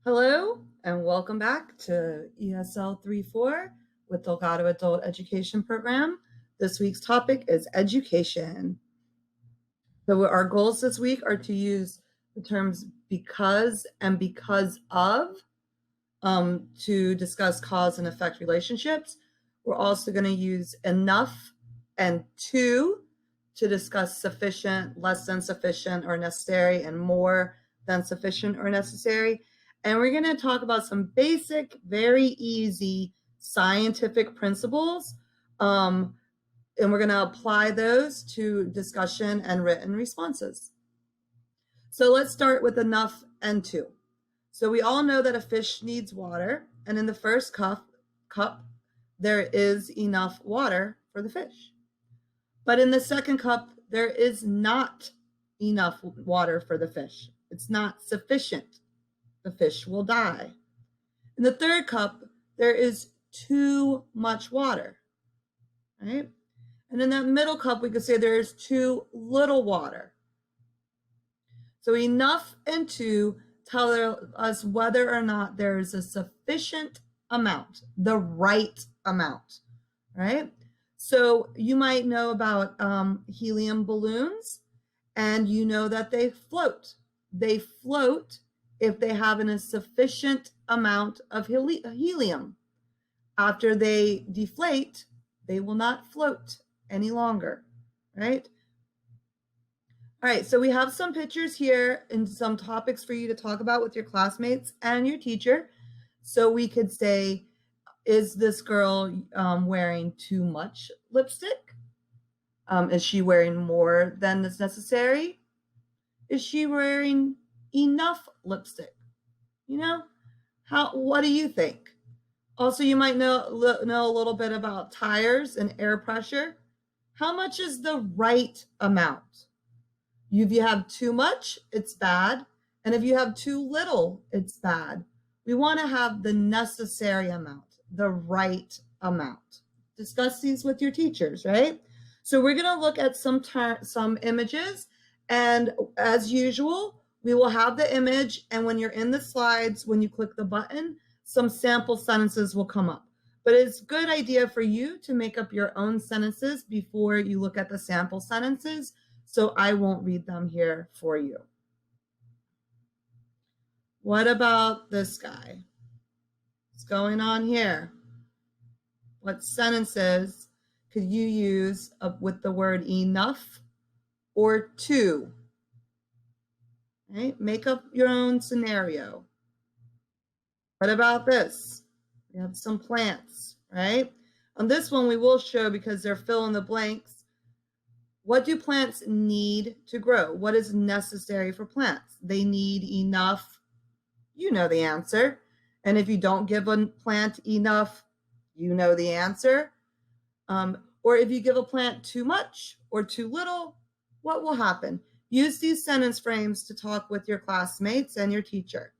Hello and welcome back to ESL 3-4 with Delgado Adult Education Program. This week's topic is education. So our goals this week are to use the terms because and because of to discuss cause and effect relationships. We're also going to use enough and to discuss sufficient, less than sufficient or necessary, and more than sufficient or necessary. And we're going to talk about some basic, very easy scientific principles. And we're going to apply those to discussion and written responses. So let's start with enough and to. So we all know that a fish needs water, and in the first cup, there is enough water for the fish. But in the second cup, there is not enough water for the fish. It's not sufficient. The fish will die. In the third cup, there is too much water, right? And in that middle cup, we could say there is too little water. So enough and to tell us whether or not there is a sufficient amount, the right amount, right? So you might know about helium balloons, and you know that they float. They float if they have a sufficient amount of helium. After they deflate, they will not float any longer, right? All right, so we have some pictures here and some topics for you to talk about with your classmates and your teacher. So we could say, is this girl wearing too much lipstick? Is she wearing more than is necessary? Is she wearing enough lipstick? You know, what do you think? Also, you might know a little bit about tires and air pressure. How much is the right amount? If you have too much, it's bad. And if you have too little, it's bad. We want to have the necessary amount, the right amount. Discuss these with your teachers, right? So we're going to look at some images. And as usual, we will have the image. And when you're in the slides, when you click the button, some sample sentences will come up. But it's a good idea for you to make up your own sentences before you look at the sample sentences. So I won't read them here for you. What about this guy? What's going on here? What sentences could you use with the word enough or to? Right? Make up your own scenario. What about this? We have some plants, right? On this one, we will show, because they're fill in the blanks, what do plants need to grow? What is necessary for plants? They need enough. You know the answer. And if you don't give a plant enough, you know the answer. Or if you give a plant too much or too little, what will happen? Use these sentence frames to talk with your classmates and your teacher.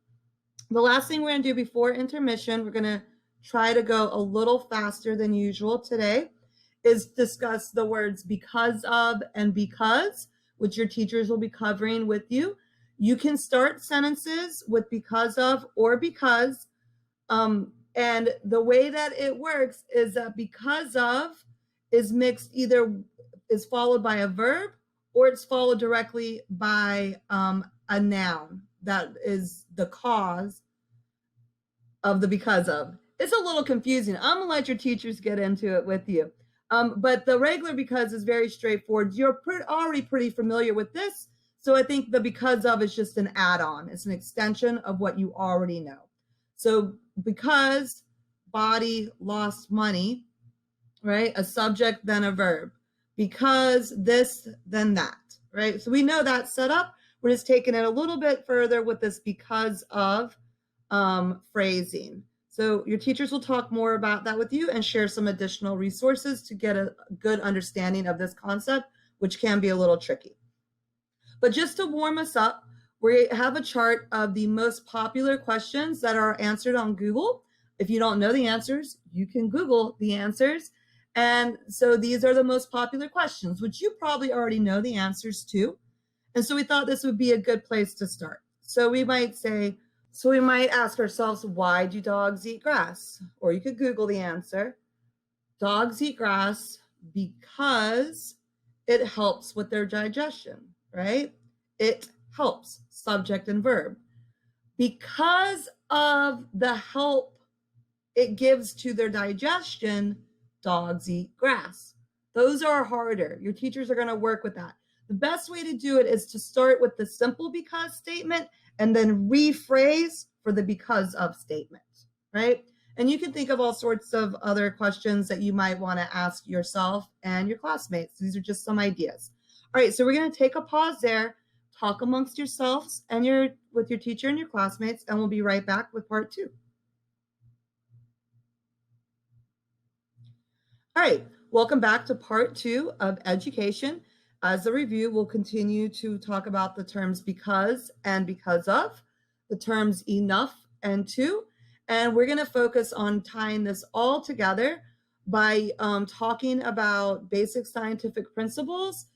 The last thing we're going to do before intermission, we're going to try to go a little faster than usual today, is discuss the words because of and because, which your teachers will be covering with you. You can start sentences with because of or because. And the way that it works is that because of is mixed, either is followed by a verb or it's followed directly by a noun that is the cause of the because of. It's a little confusing. I'm gonna let your teachers get into it with you. But the regular because is very straightforward. You're already pretty familiar with this. So I think the because of is just an add-on. It's an extension of what you already know. So because body lost money, right? A subject, then a verb. Because this, then that, right? So we know that setup. We're just taking it a little bit further with this because of phrasing. So your teachers will talk more about that with you and share some additional resources to get a good understanding of this concept, which can be a little tricky. But just to warm us up, we have a chart of the most popular questions that are answered on Google. If you don't know the answers, you can Google the answers. And so these are the most popular questions, which you probably already know the answers to. And so we thought this would be a good place to start. So we might say, So we might ask ourselves, why do dogs eat grass? Or you could Google the answer. Dogs eat grass because it helps with their digestion, right? It helps, subject and verb. Because of the help it gives to their digestion, dogs eat grass. Those are harder. Your teachers are going to work with that. The best way to do it is to start with the simple because statement and then rephrase for the because of statement, right? And you can think of all sorts of other questions that you might want to ask yourself and your classmates. These are just some ideas. All right, so we're going to take a pause there, talk amongst yourselves and with your teacher and your classmates, and we'll be right back with part 2. All right, welcome back to part 2 of education. As a review, we'll continue to talk about the terms because and because of, the terms enough and to, and we're going to focus on tying this all together by talking about basic scientific principles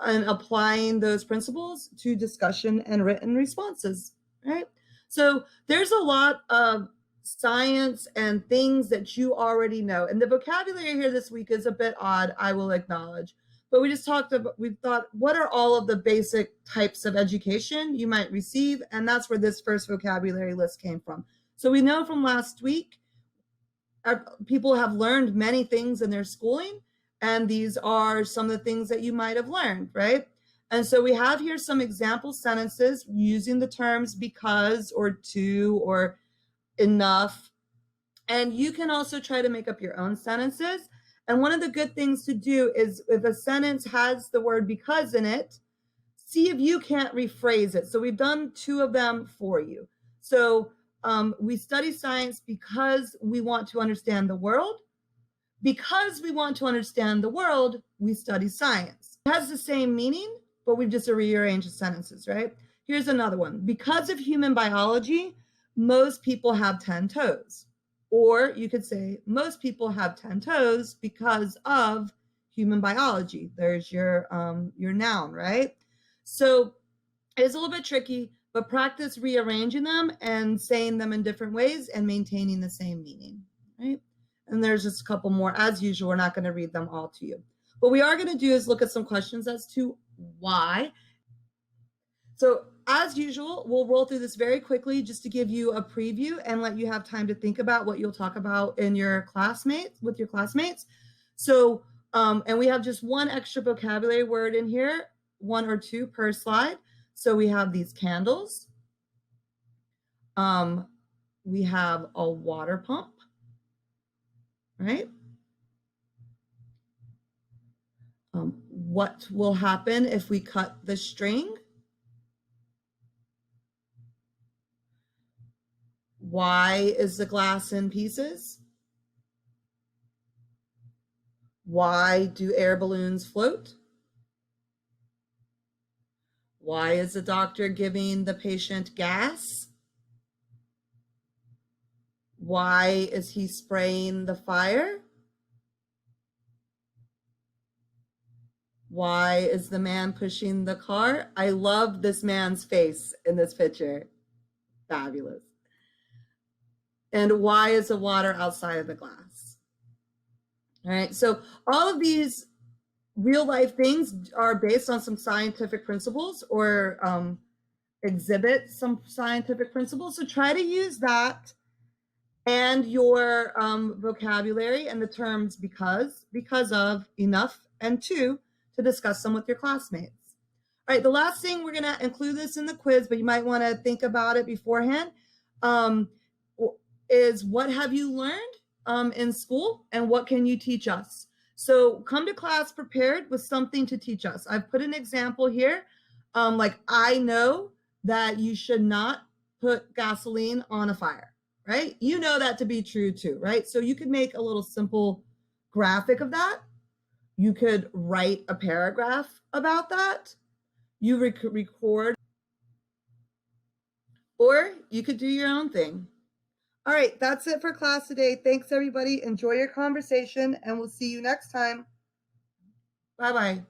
and applying those principles to discussion and written responses, right? So there's a lot of science and things that you already know. And the vocabulary here this week is a bit odd, I will acknowledge. But we thought, what are all of the basic types of education you might receive? And that's where this first vocabulary list came from. So we know from last week, people have learned many things in their schooling, and these are some of the things that you might have learned, right? And so we have here some example sentences using the terms because or to or enough. And you can also try to make up your own sentences. And one of the good things to do is if a sentence has the word because in it, see if you can't rephrase it. So we've done 2 of them for you. So we study science because we want to understand the world. Because we want to understand the world, we study science. It has the same meaning, but we've just rearranged the sentences, right? Here's another one. Because of human biology, most people have 10 toes. Or you could say, most people have 10 toes because of human biology. There's your noun, right? So it's a little bit tricky, but practice rearranging them and saying them in different ways and maintaining the same meaning, right? And there's just a couple more. As usual, we're not going to read them all to you. What we are going to do is look at some questions as to why. So as usual, we'll roll through this very quickly just to give you a preview and let you have time to think about what you'll talk about in your classmates, with your classmates. So, and we have just one extra vocabulary word in here, 1 or 2 per slide. So we have these candles. We have a water pump, right? What will happen if we cut the string? Why is the glass in pieces? Why do air balloons float? Why is the doctor giving the patient gas? Why is he spraying the fire? Why is the man pushing the car? I love this man's face in this picture. Fabulous. And why is the water outside of the glass? All right, so all of these real life things are based on some scientific principles or exhibit some scientific principles. So try to use that and your vocabulary and the terms because of, enough, and to discuss them with your classmates. All right, the last thing, we're going to include this in the quiz, but you might want to think about it beforehand, is what have you learned in school and what can you teach us? So come to class prepared with something to teach us. I've put an example here. Like, I know that you should not put gasoline on a fire, right? You know that to be true too, right? So you could make a little simple graphic of that. You could write a paragraph about that. You record, or you could do your own thing. All right, that's it for class today. Thanks, everybody. Enjoy your conversation, and we'll see you next time. Bye-bye.